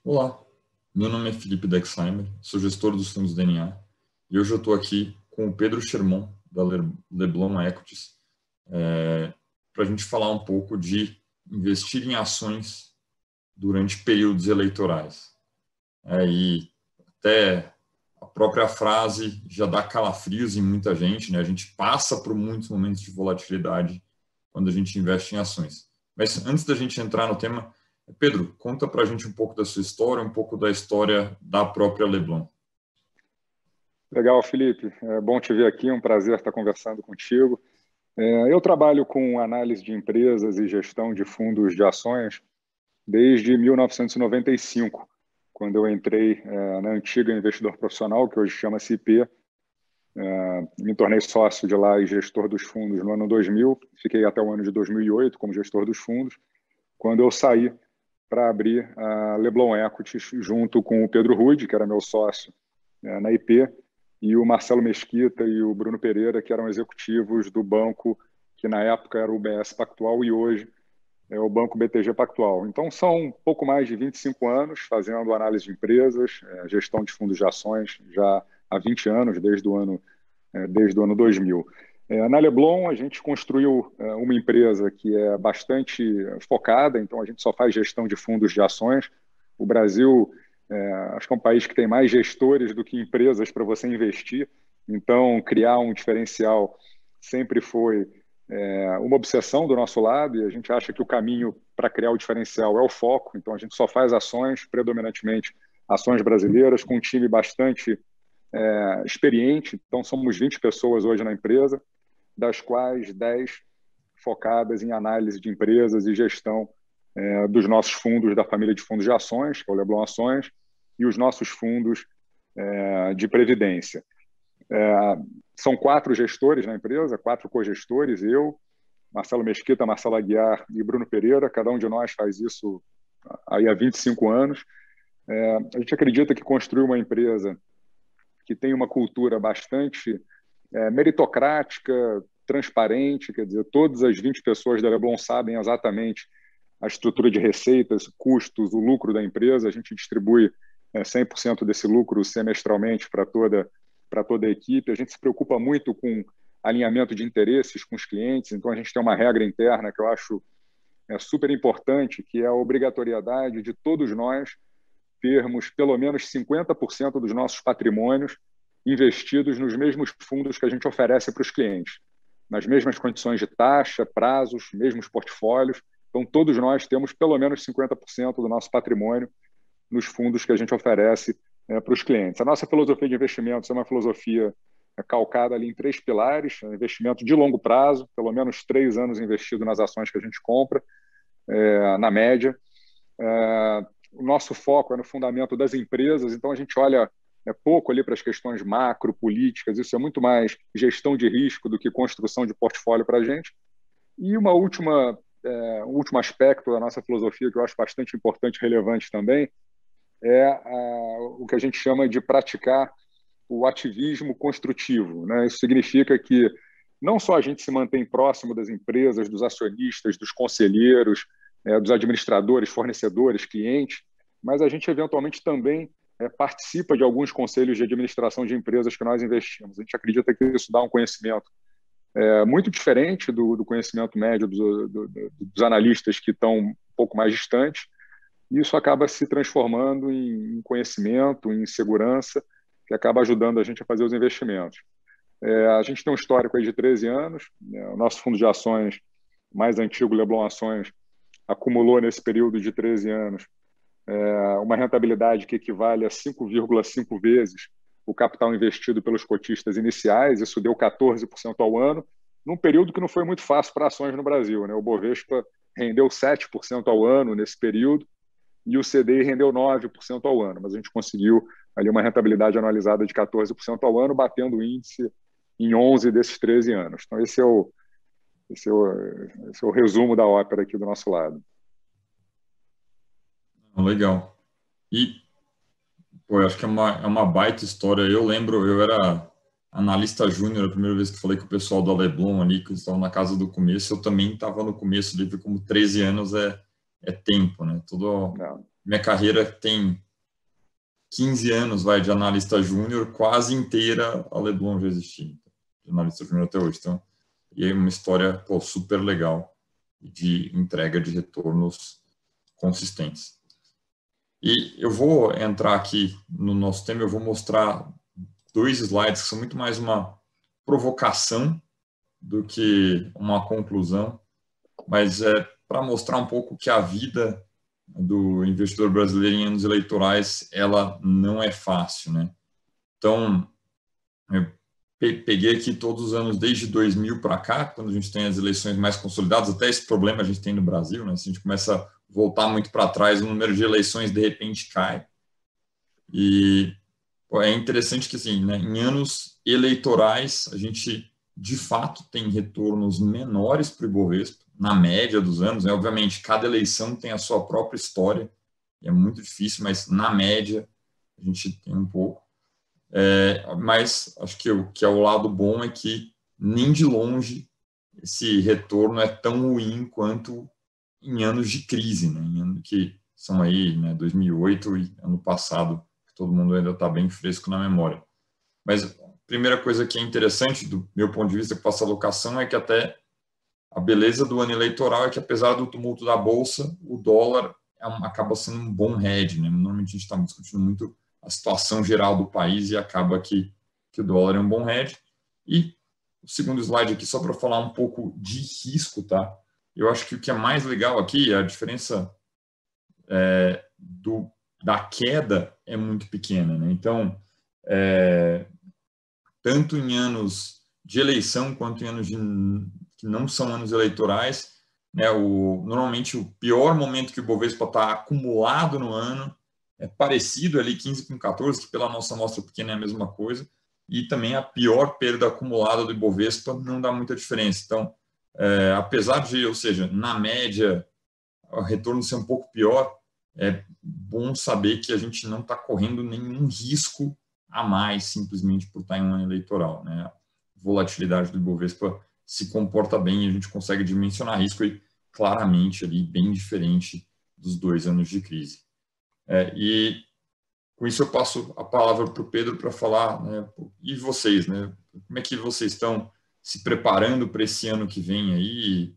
Olá, meu nome é Felipe Dexheimer, sou gestor dos fundos DNA e hoje eu estou aqui com o Pedro Sherman, da Leblon Equities, para a gente falar um pouco de investir em ações durante períodos eleitorais. E até a própria frase já dá calafrios em muita gente, né? A gente passa por muitos momentos de volatilidade quando a gente investe em ações. Mas antes da gente entrar no tema, Pedro, conta para a gente um pouco da sua história, um pouco da história da própria Leblon. Legal, Felipe. É bom te ver aqui, é um prazer estar conversando contigo. Eu trabalho com análise de empresas e gestão de fundos de ações desde 1995, quando eu entrei na antiga Investidor Profissional, que hoje chama-se IP. Me tornei sócio de lá e gestor dos fundos no ano 2000. Fiquei até o ano de 2008 como gestor dos fundos, quando eu saí para abrir a Leblon Equities junto com o Pedro Rude, que era meu sócio na IP, e o Marcelo Mesquita e o Bruno Pereira, que eram executivos do banco que na época era o UBS Pactual e hoje é o Banco BTG Pactual. Então, são um pouco mais de 25 anos fazendo análise de empresas, gestão de fundos de ações, já há 20 anos, desde o ano 2000. Na Leblon, a gente construiu uma empresa que é bastante focada, então a gente só faz gestão de fundos de ações. O Brasil, acho que é um país que tem mais gestores do que empresas para você investir, então criar um diferencial sempre foi uma obsessão do nosso lado, e a gente acha que o caminho para criar o diferencial é o foco, então a gente só faz ações, predominantemente ações brasileiras, com um time bastante experiente. Então somos 20 pessoas hoje na empresa, das quais 10 focadas em análise de empresas e gestão dos nossos fundos da família de fundos de ações, que é o Leblon Ações, e os nossos fundos de previdência. São 4 gestores na empresa, 4 cogestores, eu, Marcelo Mesquita, Marcelo Aguiar e Bruno Pereira. Cada um de nós faz isso aí há 25 anos. A gente acredita que construir uma empresa que tem uma cultura bastante meritocrática, transparente, quer dizer, todas as 20 pessoas da Leblon sabem exatamente a estrutura de receitas, custos, o lucro da empresa. A gente distribui 100% desse lucro semestralmente para toda a equipe. A gente se preocupa muito com alinhamento de interesses com os clientes, então a gente tem uma regra interna que eu acho super importante, que é a obrigatoriedade de todos nós termos pelo menos 50% dos nossos patrimônios investidos nos mesmos fundos que a gente oferece para os clientes, nas mesmas condições de taxa, prazos, mesmos portfólios. Então, todos nós temos pelo menos 50% do nosso patrimônio nos fundos que a gente oferece para os clientes. A nossa filosofia de investimentos é uma filosofia calcada ali em 3 pilares: investimento de longo prazo, pelo menos 3 anos investido nas ações que a gente compra, na média. O nosso foco é no fundamento das empresas, então a gente olha pouco ali para as questões macro, políticas. Isso é muito mais gestão de risco do que construção de portfólio para a gente. E um último aspecto da nossa filosofia, que eu acho bastante importante e relevante também, é o que a gente chama de praticar o ativismo construtivo, né? Isso significa que não só a gente se mantém próximo das empresas, dos acionistas, dos conselheiros, dos administradores, fornecedores, clientes, mas a gente eventualmente também participa de alguns conselhos de administração de empresas que nós investimos. A gente acredita que isso dá um conhecimento muito diferente do conhecimento médio dos analistas que estão um pouco mais distantes, e isso acaba se transformando em conhecimento, em segurança, que acaba ajudando a gente a fazer os investimentos. A gente tem um histórico aí de 13 anos, o nosso fundo de ações mais antigo, Leblon Ações, acumulou nesse período de 13 anos uma rentabilidade que equivale a 5,5 vezes o capital investido pelos cotistas iniciais. Isso deu 14% ao ano, num período que não foi muito fácil para ações no Brasil, né? O Bovespa rendeu 7% ao ano nesse período e o CDI rendeu 9% ao ano, mas a gente conseguiu ali uma rentabilidade anualizada de 14% ao ano, batendo o índice em 11 desses 13 anos. Então, esse é o resumo da ópera aqui do nosso lado. Legal. E, eu acho que é uma baita história. Eu lembro, eu era analista júnior, a primeira vez que falei com o pessoal da Leblon ali, que eles estavam na casa do começo, eu também estava no começo, ali, como 13 anos é tempo, né? minha carreira tem 15 anos, vai, de analista júnior, quase inteira a Leblon já existia, de analista júnior até hoje. Então, e é uma história super legal de entrega de retornos consistentes. E eu vou entrar aqui no nosso tema, eu vou mostrar 2 slides que são muito mais uma provocação do que uma conclusão, mas é para mostrar um pouco que a vida do investidor brasileiro em anos eleitorais, ela não é fácil, né? Então, eu peguei aqui todos os anos desde 2000 para cá, quando a gente tem as eleições mais consolidadas, até esse problema a gente tem no Brasil, né? Se a gente começa a voltar muito para trás, o número de eleições de repente cai. E é interessante que, assim, né, em anos eleitorais, a gente, de fato, tem retornos menores para o Ibovespa, na média dos anos, né? Obviamente, cada eleição tem a sua própria história, e é muito difícil, mas, na média, a gente tem um pouco. Mas acho que o que é o lado bom é que, nem de longe, esse retorno é tão ruim quanto em anos de crise, né? Em anos que são aí, né, 2008 e ano passado, que todo mundo ainda está bem fresco na memória. Mas a primeira coisa que é interessante, do meu ponto de vista, com essa alocação, é que até a beleza do ano eleitoral é que, apesar do tumulto da Bolsa, o dólar acaba sendo um bom hedge, né? Normalmente a gente está discutindo muito a situação geral do país e acaba que o dólar é um bom hedge. E o segundo slide aqui, só para falar um pouco de risco, tá? Eu acho que o que é mais legal aqui, a diferença da queda é muito pequena, né? Então, tanto em anos de eleição quanto em anos que não são anos eleitorais, né? Normalmente o pior momento que o Bovespa está acumulado no ano é parecido ali 15 com 14, que pela nossa amostra pequena é a mesma coisa, e também a pior perda acumulada do Ibovespa não dá muita diferença. Então, apesar de, ou seja, na média, o retorno ser um pouco pior, é bom saber que a gente não está correndo nenhum risco a mais simplesmente por estar em um ano eleitoral, né? A volatilidade do Ibovespa se comporta bem e a gente consegue dimensionar risco e claramente ali bem diferente dos 2 anos de crise. E com isso eu passo a palavra para o Pedro para falar, né, e vocês, né? Como é que vocês estão se preparando para esse ano que vem aí?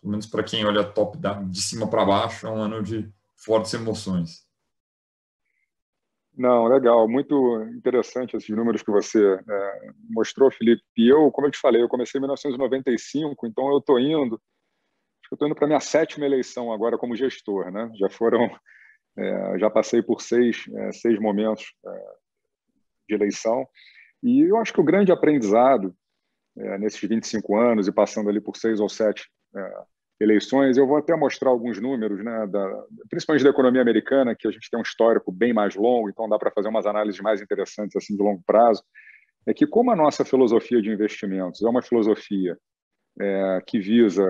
Pelo menos para quem olha top de cima para baixo, é um ano de fortes emoções. Não, legal, muito interessante esses números que você mostrou, Felipe. E eu, como eu te falei, eu comecei em 1995, então eu estou indo para a minha 7ª eleição agora como gestor, né? Já passei por seis momentos de eleição, e eu acho que o grande aprendizado nesses 25 anos e passando ali por 6 ou 7 eleições, eu vou até mostrar alguns números, né, principalmente da economia americana, que a gente tem um histórico bem mais longo, então dá para fazer umas análises mais interessantes assim de longo prazo, é que como a nossa filosofia de investimentos é uma filosofia que visa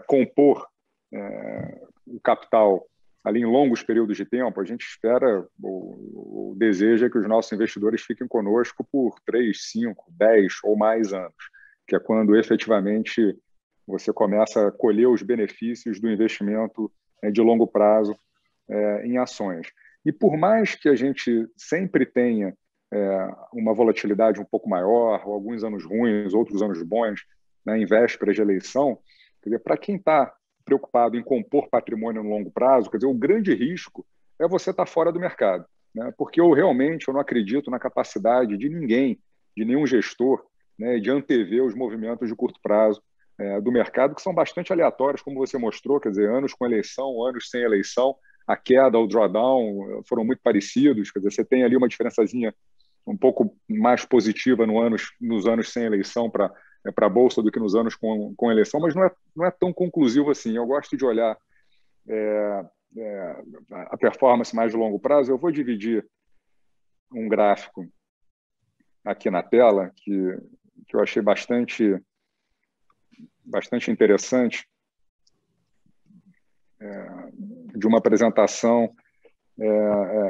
compor o capital ali em longos períodos de tempo, a gente espera, o desejo é que os nossos investidores fiquem conosco por 3, 5, 10 ou mais anos, que é quando efetivamente você começa a colher os benefícios do investimento de longo prazo em ações. E por mais que a gente sempre tenha uma volatilidade um pouco maior, ou alguns anos ruins, outros anos bons, né, em vésperas de eleição, quer dizer, para quem está preocupado em compor patrimônio no longo prazo, quer dizer, o grande risco é você estar fora do mercado, né? Porque eu não acredito na capacidade de ninguém, de nenhum gestor, né, de antever os movimentos de curto prazo do mercado, que são bastante aleatórios, como você mostrou, quer dizer, anos com eleição, anos sem eleição, a queda, o drawdown foram muito parecidos, quer dizer, você tem ali uma diferençazinha um pouco mais positiva nos anos sem eleição para a Bolsa do que nos anos com eleição, mas não é tão conclusivo assim. Eu gosto de olhar a performance mais de longo prazo. Eu vou dividir um gráfico aqui na tela que eu achei bastante interessante, de uma apresentação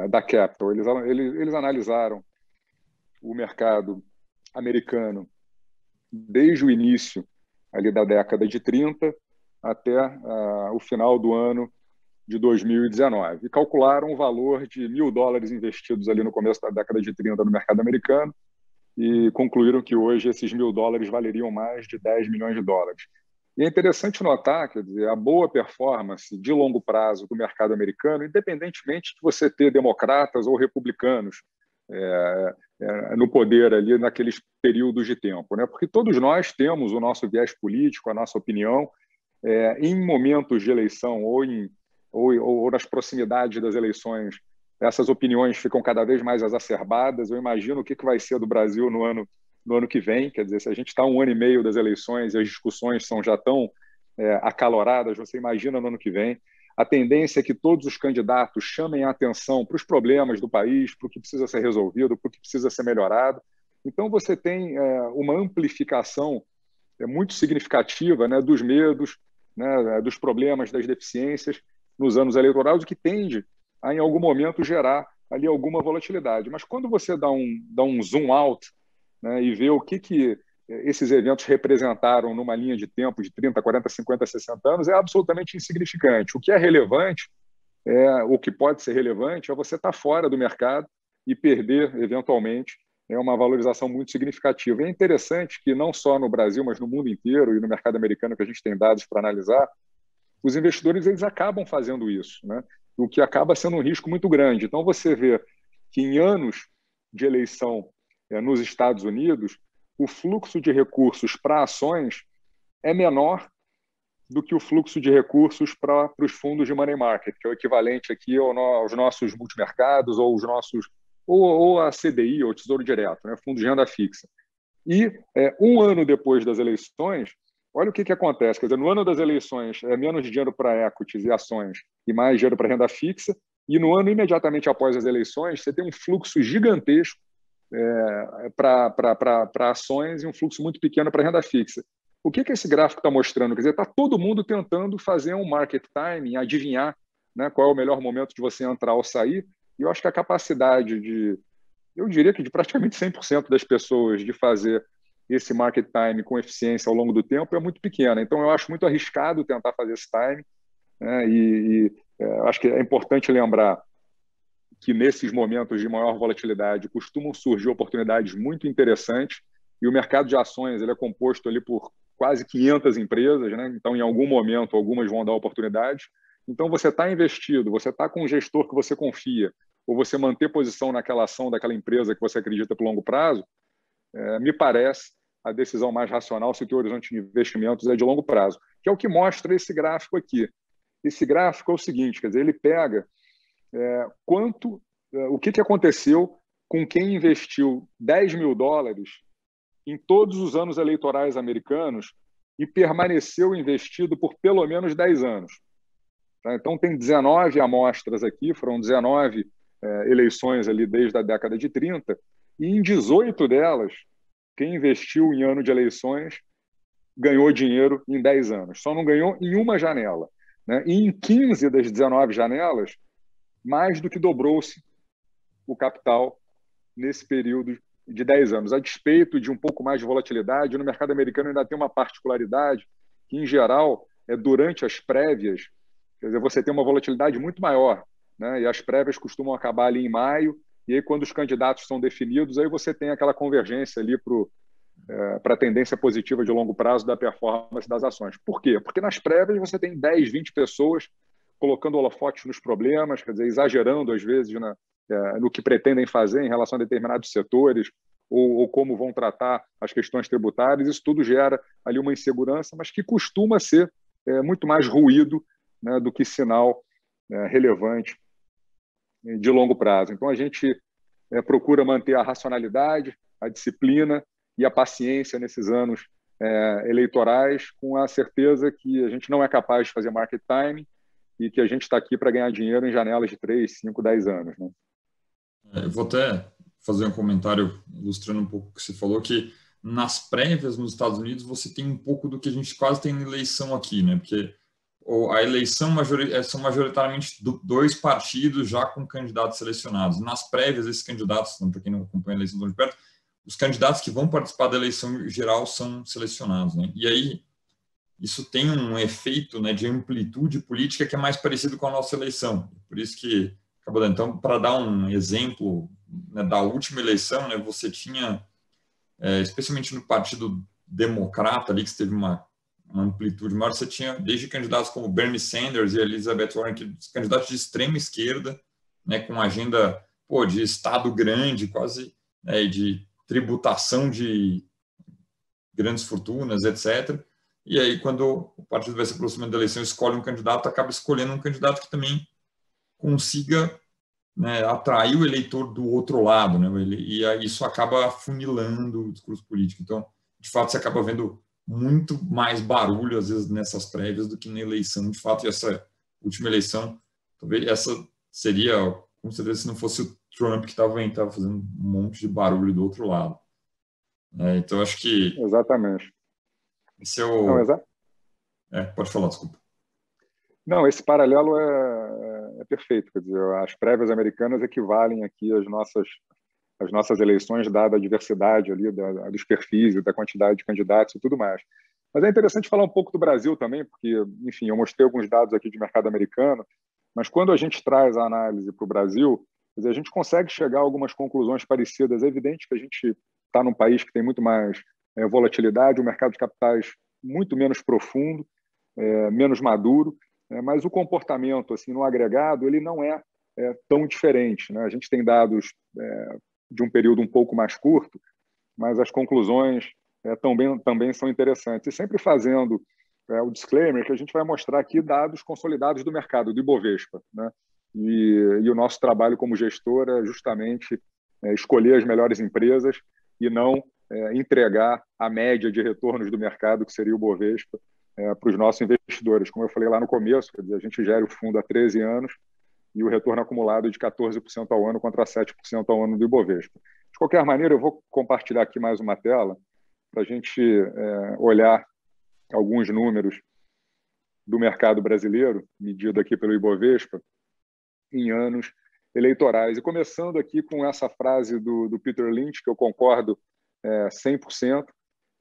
da Capital. Eles analisaram o mercado americano desde o início ali da década de 30 até o final do ano de 2019 e calcularam o valor de $1.000 investidos ali no começo da década de 30 no mercado americano e concluíram que hoje esses $1.000 valeriam mais de 10 milhões de dólares. E é interessante notar, quer dizer, a boa performance de longo prazo do mercado americano, independentemente de você ter democratas ou republicanos no poder ali naqueles períodos de tempo, né? Porque todos nós temos o nosso viés político, a nossa opinião, em momentos de eleição ou nas proximidades das eleições, essas opiniões ficam cada vez mais exacerbadas. Eu imagino o que vai ser do Brasil no ano que vem. Quer dizer, se a gente está 1 ano e meio das eleições e as discussões já tão acaloradas, você imagina no ano que vem. A tendência é que todos os candidatos chamem a atenção para os problemas do país, para o que precisa ser resolvido, para o que precisa ser melhorado. Então, você tem uma amplificação muito significativa, né, dos medos, né, dos problemas, das deficiências nos anos eleitorais, o que tende a, em algum momento, gerar ali alguma volatilidade. Mas quando você dá um zoom out, né, e vê o que esses eventos representaram numa linha de tempo de 30, 40, 50, 60 anos, é absolutamente insignificante. O que é relevante, o que pode ser relevante, é você estar fora do mercado e perder, eventualmente, uma valorização muito significativa. É interessante que, não só no Brasil, mas no mundo inteiro e no mercado americano, que a gente tem dados para analisar, os investidores eles acabam fazendo isso, né? O que acaba sendo um risco muito grande. Então, você vê que em anos de eleição nos Estados Unidos, o fluxo de recursos para ações é menor do que o fluxo de recursos para os fundos de money market, que é o equivalente aqui aos nossos multimercados ou a CDI, ou Tesouro Direto, né? Fundo de renda fixa. E 1 ano depois das eleições, olha o que acontece. Quer dizer, no ano das eleições, é menos dinheiro para equities e ações e mais dinheiro para renda fixa, e no ano imediatamente após as eleições, você tem um fluxo gigantesco para ações e um fluxo muito pequeno para renda fixa. O que esse gráfico está mostrando? Quer dizer, está todo mundo tentando fazer um market timing, adivinhar, né, qual é o melhor momento de você entrar ou sair, e eu acho que a capacidade eu diria que de praticamente 100% das pessoas de fazer esse market time com eficiência ao longo do tempo é muito pequena. Então, eu acho muito arriscado tentar fazer esse time, né, acho que é importante lembrar que nesses momentos de maior volatilidade costumam surgir oportunidades muito interessantes, e o mercado de ações ele é composto ali por quase 500 empresas, né? Então, em algum momento, algumas vão dar oportunidades. Então, você está investido, você está com um gestor que você confia, ou você manter posição naquela ação daquela empresa que você acredita por longo prazo, me parece a decisão mais racional se o teu horizonte de investimentos é de longo prazo, que é o que mostra esse gráfico aqui. Esse gráfico é o seguinte, quer dizer, ele pega o que aconteceu com quem investiu $10 mil em todos os anos eleitorais americanos e permaneceu investido por pelo menos 10 anos. Tá? Então, tem 19 amostras aqui, foram 19 eleições ali desde a década de 30, e em 18 delas, quem investiu em ano de eleições ganhou dinheiro em 10 anos. Só não ganhou em uma janela, né? E em 15 das 19 janelas, mais do que dobrou-se o capital nesse período de 10 anos. A despeito de um pouco mais de volatilidade, no mercado americano ainda tem uma particularidade que, em geral, durante as prévias, quer dizer, você tem uma volatilidade muito maior, né? E as prévias costumam acabar ali em maio, e aí quando os candidatos são definidos, aí você tem aquela convergência ali para a tendência positiva de longo prazo da performance das ações. Por quê? Porque nas prévias você tem 10, 20 pessoas colocando holofotes nos problemas, quer dizer, exagerando às vezes no que pretendem fazer em relação a determinados setores ou como vão tratar as questões tributárias. Isso tudo gera ali uma insegurança, mas que costuma ser muito mais ruído, né, do que sinal relevante de longo prazo. Então, a gente procura manter a racionalidade, a disciplina e a paciência nesses anos eleitorais, com a certeza que a gente não é capaz de fazer market timing e que a gente está aqui para ganhar dinheiro em janelas de 3, 5, 10 anos. Né? Eu vou até fazer um comentário ilustrando um pouco o que você falou, que nas prévias nos Estados Unidos você tem um pouco do que a gente quase tem na eleição aqui, né? Porque a eleição são majoritariamente 2 partidos já com candidatos selecionados. Nas prévias, esses candidatos, para quem não acompanha a eleição tão de perto, os candidatos que vão participar da eleição geral são selecionados, né? E aí, isso tem um efeito, né, de amplitude política que é mais parecido com a nossa eleição. Por isso que acabou dando. Então, para dar um exemplo, né, da última eleição, né, você tinha, especialmente no Partido Democrata, ali, que teve uma amplitude maior, você tinha desde candidatos como Bernie Sanders e Elizabeth Warren, que candidatos de extrema esquerda, né, com agenda de Estado grande, quase, né, de tributação de grandes fortunas, etc. E aí, quando o partido vai se aproximando da eleição, escolhe um candidato, acaba escolhendo um candidato que também consiga, né, atrair o eleitor do outro lado, né? E aí isso acaba funilando o discurso político. Então, de fato, você acaba vendo muito mais barulho, às vezes, nessas prévias do que na eleição. De fato, e essa última eleição, talvez essa seria, com certeza, se não fosse o Trump que estava fazendo um monte de barulho do outro lado. Então, acho que... Exatamente. Esse é o... pode falar, desculpa. Não, esse paralelo é perfeito. Quer dizer, as prévias americanas equivalem aqui às nossas eleições, dada a diversidade ali dos perfis, da quantidade de candidatos e tudo mais. Mas é interessante falar um pouco do Brasil também, porque, enfim, eu mostrei alguns dados aqui de mercado americano, mas quando a gente traz a análise para o Brasil, quer dizer, a gente consegue chegar a algumas conclusões parecidas. É evidente que a gente está num país que tem muito mais volatilidade, um mercado de capitais muito menos profundo, menos maduro, mas o comportamento, assim, no agregado, ele não é tão diferente, né? A gente tem dados de um período um pouco mais curto, mas as conclusões também são interessantes. E sempre fazendo o disclaimer que a gente vai mostrar aqui dados consolidados do mercado, do Ibovespa, né? E o nosso trabalho como gestor é justamente escolher as melhores empresas e não entregar a média de retornos do mercado, que seria o Ibovespa, para os nossos investidores. Como eu falei lá no começo, quer dizer, a gente gera o fundo há 13 anos e o retorno acumulado é de 14% ao ano contra 7% ao ano do Ibovespa. De qualquer maneira, eu vou compartilhar aqui mais uma tela para a gente olhar alguns números do mercado brasileiro, medido aqui pelo Ibovespa, em anos eleitorais. E começando aqui com essa frase do Peter Lynch, que eu concordo 100%,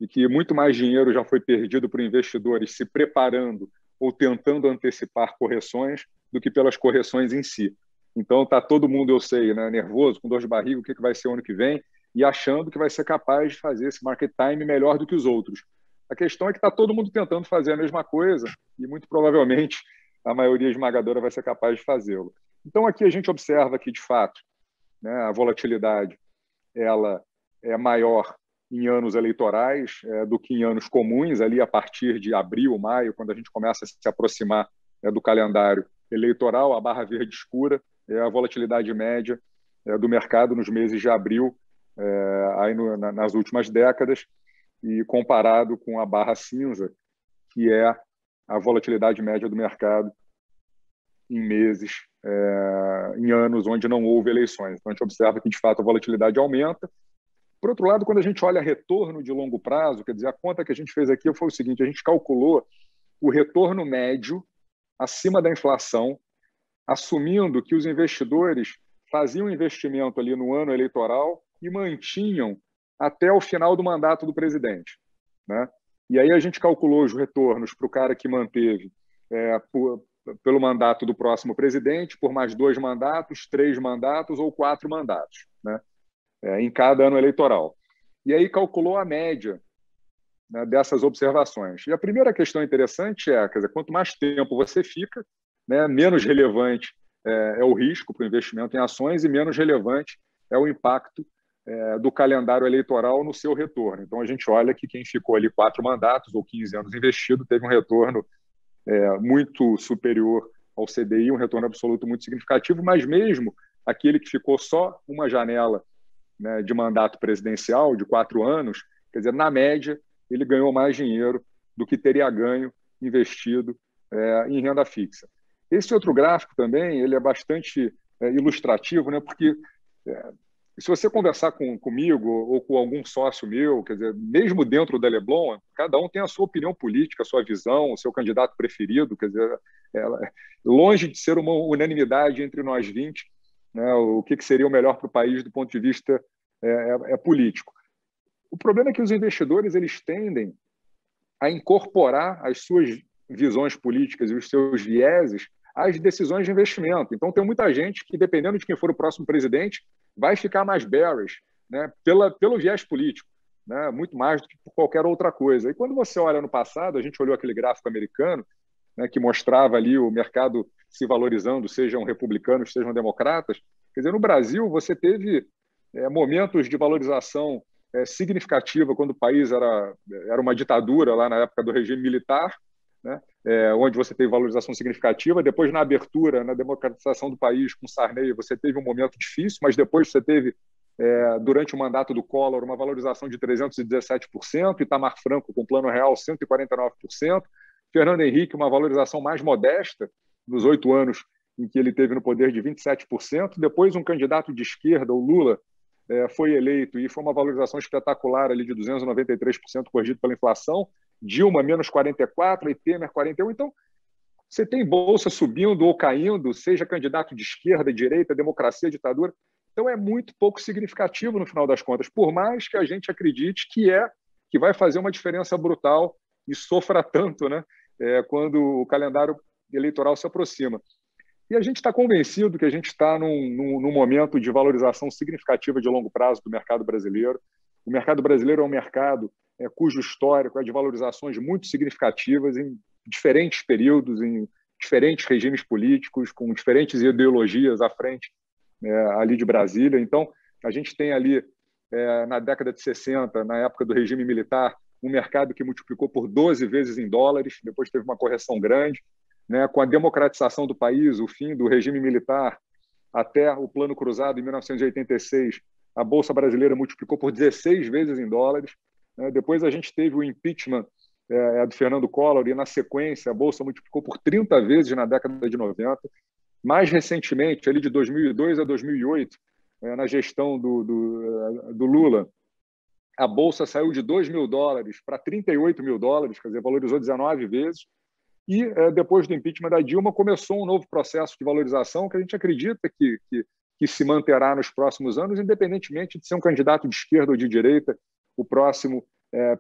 e que muito mais dinheiro já foi perdido por investidores se preparando ou tentando antecipar correções do que pelas correções em si. Então, está todo mundo, eu sei, né, nervoso, com dor de barriga, o que vai ser o ano que vem, e achando que vai ser capaz de fazer esse market time melhor do que os outros. A questão é que está todo mundo tentando fazer a mesma coisa e, muito provavelmente, a maioria esmagadora vai ser capaz de fazê-lo. Então, aqui a gente observa que, de fato, né, a volatilidade ela é maior em anos eleitorais do que em anos comuns, ali a partir de abril, maio, quando a gente começa a se aproximar do calendário eleitoral. A barra verde escura é a volatilidade média do mercado nos meses de abril, nas últimas décadas, e comparado com a barra cinza, que é a volatilidade média do mercado em meses, em anos onde não houve eleições. Então, a gente observa que, de fato, a volatilidade aumenta. Por outro lado, quando a gente olha retorno de longo prazo, quer dizer, a conta que a gente fez aqui foi o seguinte: a gente calculou o retorno médio acima da inflação, assumindo que os investidores faziam investimento ali no ano eleitoral e mantinham até o final do mandato do presidente, né? E aí a gente calculou os retornos para o cara que manteve pelo mandato do próximo presidente, por mais 2 mandatos, 3 mandatos ou 4 mandatos, né? Em cada ano eleitoral. E aí calculou a média, né, dessas observações. E a primeira questão interessante quer dizer, quanto mais tempo você fica, né, menos relevante é o risco para o investimento em ações e menos relevante é o impacto do calendário eleitoral no seu retorno. Então, a gente olha que quem ficou ali 4 mandatos ou 15 anos investido teve um retorno muito superior ao CDI, um retorno absoluto muito significativo, mas mesmo aquele que ficou só uma janela, né, de mandato presidencial de 4 anos, quer dizer, na média, ele ganhou mais dinheiro do que teria ganho investido em renda fixa. Esse outro gráfico também ele é bastante ilustrativo, né, porque se você conversar comigo ou com algum sócio meu, quer dizer, mesmo dentro da Leblon, cada um tem a sua opinião política, a sua visão, o seu candidato preferido, quer dizer, longe de ser uma unanimidade entre nós 20, né, o que seria o melhor para o país do ponto de vista político. O problema é que os investidores eles tendem a incorporar as suas visões políticas e os seus vieses às decisões de investimento. Então, tem muita gente que, dependendo de quem for o próximo presidente, vai ficar mais bearish, né, pelo viés político, né, muito mais do que por qualquer outra coisa. E quando você olha no passado, a gente olhou aquele gráfico americano, né, que mostrava ali o mercado se valorizando, sejam republicanos, sejam democratas. Quer dizer, no Brasil, você teve momentos de valorização significativa quando o país era uma ditadura, lá na época do regime militar, né, onde você teve valorização significativa. Depois, na abertura, na democratização do país com Sarney, você teve um momento difícil, mas depois você teve, durante o mandato do Collor, uma valorização de 317%, Itamar Franco, com Plano Real, 149%, Fernando Henrique, uma valorização mais modesta, nos 8 anos em que ele teve no poder, de 27%. Depois, um candidato de esquerda, o Lula, foi eleito e foi uma valorização espetacular ali de 293% corrigido pela inflação. Dilma, menos 44%, e Temer, 41%. Então, você tem bolsa subindo ou caindo, seja candidato de esquerda, direita, democracia, ditadura. Então, é muito pouco significativo no final das contas, por mais que a gente acredite que vai fazer uma diferença brutal e sofra tanto, né, quando o calendário eleitoral se aproxima. E a gente está convencido que a gente está num momento de valorização significativa de longo prazo do mercado brasileiro. O mercado brasileiro é um mercado cujo histórico é de valorizações muito significativas em diferentes períodos, em diferentes regimes políticos, com diferentes ideologias à frente ali de Brasília. Então, a gente tem ali, na década de 60, na época do regime militar, um mercado que multiplicou por 12 vezes em dólares, depois teve uma correção grande, né, com a democratização do país, o fim do regime militar, até o Plano Cruzado, em 1986, a Bolsa Brasileira multiplicou por 16 vezes em dólares. Depois a gente teve o impeachment do Fernando Collor, e na sequência a Bolsa multiplicou por 30 vezes na década de 90. Mais recentemente, ali de 2002 a 2008, na gestão do Lula, a Bolsa saiu de $2.000 para $38.000, quer dizer, valorizou 19 vezes. E depois do impeachment da Dilma, começou um novo processo de valorização que a gente acredita que se manterá nos próximos anos, independentemente de ser um candidato de esquerda ou de direita, o próximo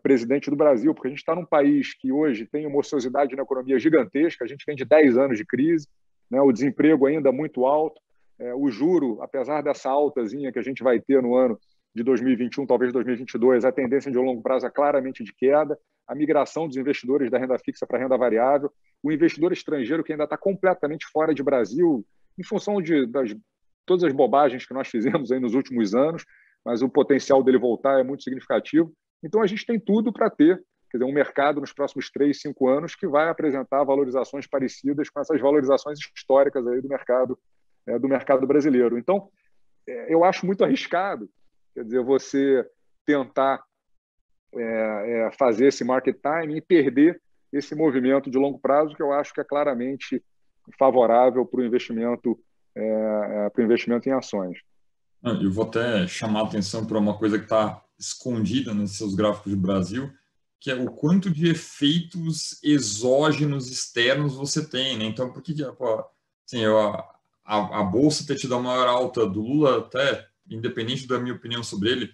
presidente do Brasil, porque a gente está num país que hoje tem uma ociosidade na economia gigantesca, a gente vem de 10 anos de crise, né, o desemprego ainda muito alto, o juro, apesar dessa altazinha que a gente vai ter no ano de 2021, talvez 2022, a tendência de longo prazo é claramente de queda, a migração dos investidores da renda fixa para a renda variável, o investidor estrangeiro que ainda está completamente fora de Brasil, em função de todas as bobagens que nós fizemos aí nos últimos anos, mas o potencial dele voltar é muito significativo. Então, a gente tem tudo para ter, quer dizer, um mercado nos próximos 3, 5 anos que vai apresentar valorizações parecidas com essas valorizações históricas aí do mercado brasileiro. Então, eu acho muito arriscado, quer dizer, você tentar fazer esse market timing e perder esse movimento de longo prazo, que eu acho que é claramente favorável para o investimento em ações. Eu vou até chamar a atenção para uma coisa que está escondida nos seus gráficos de Brasil, que é o quanto de efeitos exógenos externos você tem, né? Então, por que assim, a Bolsa ter tido a maior alta do Lula, até independente da minha opinião sobre ele,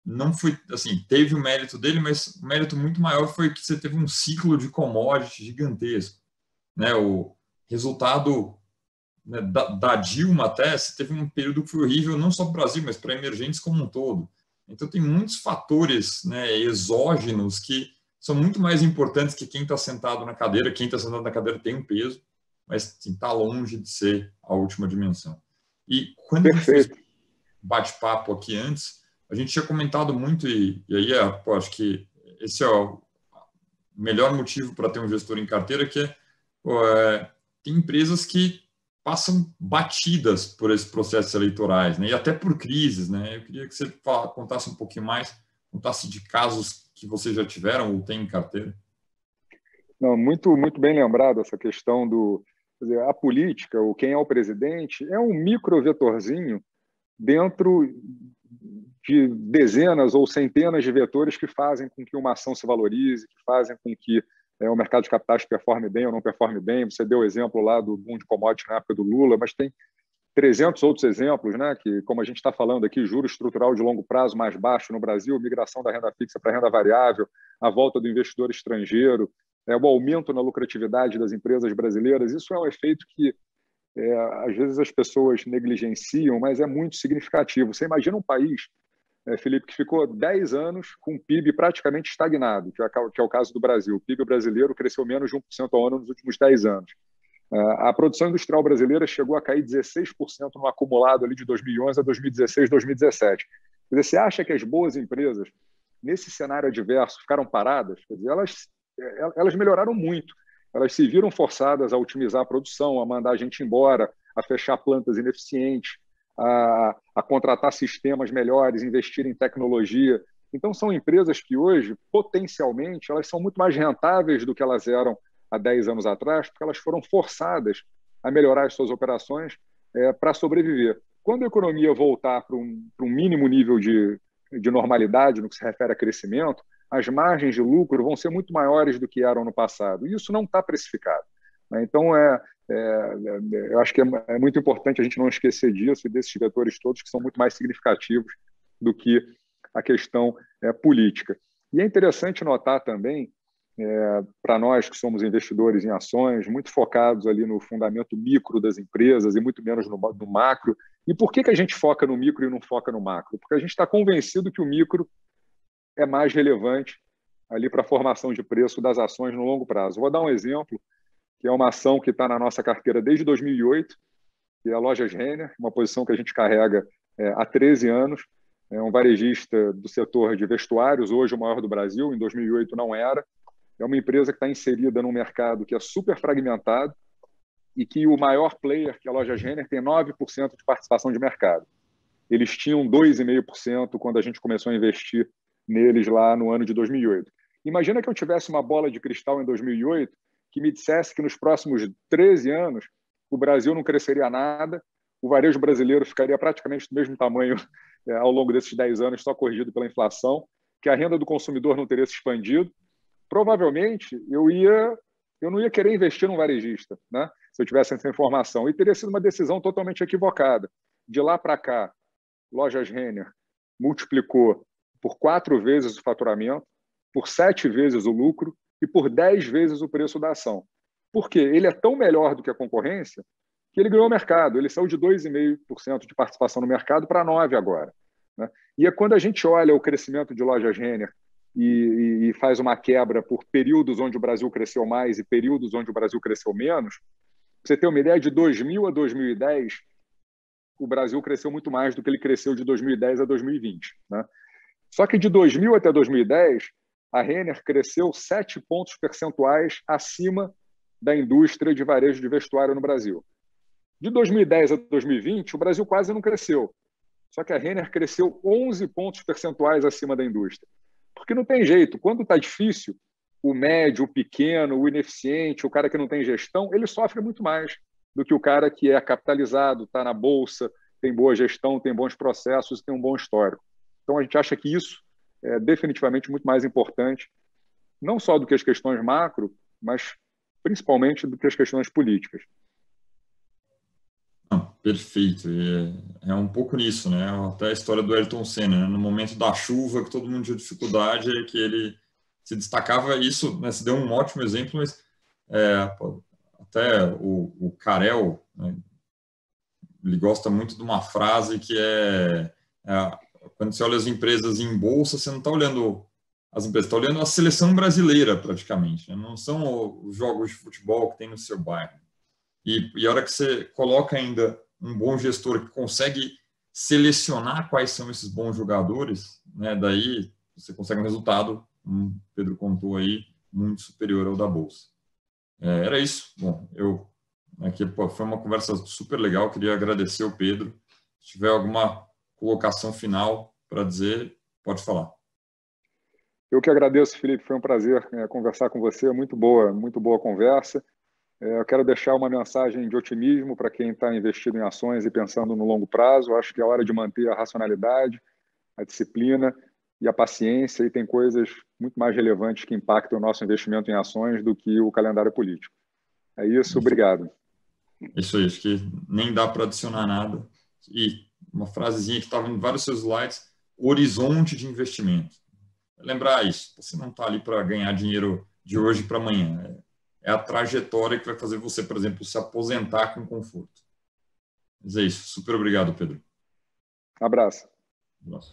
não foi, assim, teve o mérito dele, mas o mérito muito maior foi que você teve um ciclo de commodities gigantesco, né? O resultado, né, da Dilma até, você teve um período que foi horrível, não só para o Brasil, mas para emergentes como um todo. Então, tem muitos fatores, né, exógenos que são muito mais importantes que quem está sentado na cadeira. Quem está sentado na cadeira tem um peso, mas está longe de ser a última dimensão. E quando a gente fez bate-papo aqui antes, a gente tinha comentado muito, e aí acho que esse é o melhor motivo para ter um gestor em carteira, que tem empresas que passam batidas por esses processos eleitorais, né? E até por crises, né? Eu queria que você contasse um pouquinho mais, contasse de casos que vocês já tiveram ou têm em carteira. Não, muito, muito bem lembrado essa questão quer dizer, a política, ou quem é o presidente, é um microvetorzinho dentro de dezenas ou centenas de vetores que fazem com que uma ação se valorize, que fazem com que o mercado de capitais performe bem ou não performe bem. Você deu o exemplo lá do boom de commodities na época do Lula, mas tem 300 outros exemplos, né, que, como a gente está falando aqui, juro estrutural de longo prazo mais baixo no Brasil, migração da renda fixa para a renda variável, a volta do investidor estrangeiro, o aumento na lucratividade das empresas brasileiras. Isso é um efeito que, às vezes, as pessoas negligenciam, mas é muito significativo. Você imagina um país, Felipe, que ficou 10 anos com o PIB praticamente estagnado, que é o caso do Brasil. O PIB brasileiro cresceu menos de 1% ao ano nos últimos 10 anos. A produção industrial brasileira chegou a cair 16% no acumulado ali de 2011 a 2016, 2017. Quer dizer, você acha que as boas empresas, nesse cenário adverso, ficaram paradas? Quer dizer, elas melhoraram muito. Elas se viram forçadas a otimizar a produção, a mandar a gente embora, a fechar plantas ineficientes, a contratar sistemas melhores, investir em tecnologia. Então, são empresas que hoje, potencialmente, elas são muito mais rentáveis do que elas eram há 10 anos atrás, porque elas foram forçadas a melhorar as suas operações para sobreviver. Quando a economia voltar para um mínimo nível de normalidade no que se refere a crescimento, as margens de lucro vão ser muito maiores do que eram no passado. E isso não está precificado. Então, eu acho que é muito importante a gente não esquecer disso e desses vetores todos que são muito mais significativos do que a questão política. E é interessante notar também, para nós que somos investidores em ações, muito focados ali no fundamento micro das empresas e muito menos no macro. E por que a gente foca no micro e não foca no macro? Porque a gente está convencido que o micro é mais relevante ali para a formação de preço das ações no longo prazo. Vou dar um exemplo, que é uma ação que está na nossa carteira desde 2008, que é a Lojas Renner, uma posição que a gente carrega há 13 anos. É um varejista do setor de vestuários, hoje o maior do Brasil, em 2008 não era. É uma empresa que está inserida num mercado que é super fragmentado e que o maior player, que é a Lojas Renner, tem 9% de participação de mercado. Eles tinham 2,5% quando a gente começou a investir neles lá no ano de 2008. Imagina que eu tivesse uma bola de cristal em 2008 que me dissesse que nos próximos 13 anos o Brasil não cresceria nada, o varejo brasileiro ficaria praticamente do mesmo tamanho ao longo desses 10 anos, só corrigido pela inflação, que a renda do consumidor não teria se expandido. Provavelmente eu não ia querer investir num varejista, né? Se eu tivesse essa informação. E teria sido uma decisão totalmente equivocada. De lá para cá, Lojas Renner multiplicou por 4 vezes o faturamento, por 7 vezes o lucro e por 10 vezes o preço da ação. Por quê? Ele é tão melhor do que a concorrência que ele ganhou o mercado. Ele saiu de 2,5% de participação no mercado para 9% agora, né? E é quando a gente olha o crescimento de Lojas Renner e faz uma quebra por períodos onde o Brasil cresceu mais e períodos onde o Brasil cresceu menos, pra você ter uma ideia, de 2000 a 2010, o Brasil cresceu muito mais do que ele cresceu de 2010 a 2020, né? Só que de 2000 até 2010, a Renner cresceu 7 pontos percentuais acima da indústria de varejo de vestuário no Brasil. De 2010 a 2020, o Brasil quase não cresceu. Só que a Renner cresceu 11 pontos percentuais acima da indústria. Porque não tem jeito. Quando está difícil, o médio, o pequeno, o ineficiente, o cara que não tem gestão, ele sofre muito mais do que o cara que é capitalizado, está na bolsa, tem boa gestão, tem bons processos, tem um bom histórico. Então, a gente acha que isso é definitivamente muito mais importante, não só do que as questões macro, mas principalmente do que as questões políticas. Perfeito. É um pouco nisso, né? Até a história do Ayrton Senna, né? No momento da chuva, que todo mundo tinha dificuldade, é que ele se destacava. Isso, né? Se deu um ótimo exemplo, mas até o Carel, né? Ele gosta muito de uma frase que quando você olha as empresas em bolsa, você não está olhando as empresas, está olhando a seleção brasileira, praticamente, né? Não são os jogos de futebol que tem no seu bairro. E a hora que você coloca ainda um bom gestor que consegue selecionar quais são esses bons jogadores, né, daí você consegue um resultado, como o Pedro contou aí, muito superior ao da Bolsa. Era isso. Bom, aqui foi uma conversa super legal, queria agradecer ao Pedro. Se tiver alguma colocação final para dizer, pode falar. Eu que agradeço, Felipe, foi um prazer conversar com você, muito boa conversa. Eu quero deixar uma mensagem de otimismo para quem está investido em ações e pensando no longo prazo. Acho que é hora de manter a racionalidade, a disciplina e a paciência, e tem coisas muito mais relevantes que impactam o nosso investimento em ações do que o calendário político. É isso, obrigado. É isso aí, acho que nem dá para adicionar nada. E uma frasezinha que estava em vários seus slides, horizonte de investimento. Lembrar isso, você não está ali para ganhar dinheiro de hoje para amanhã. É a trajetória que vai fazer você, por exemplo, se aposentar com conforto. Mas é isso. Super obrigado, Pedro. Abraço. Abraço.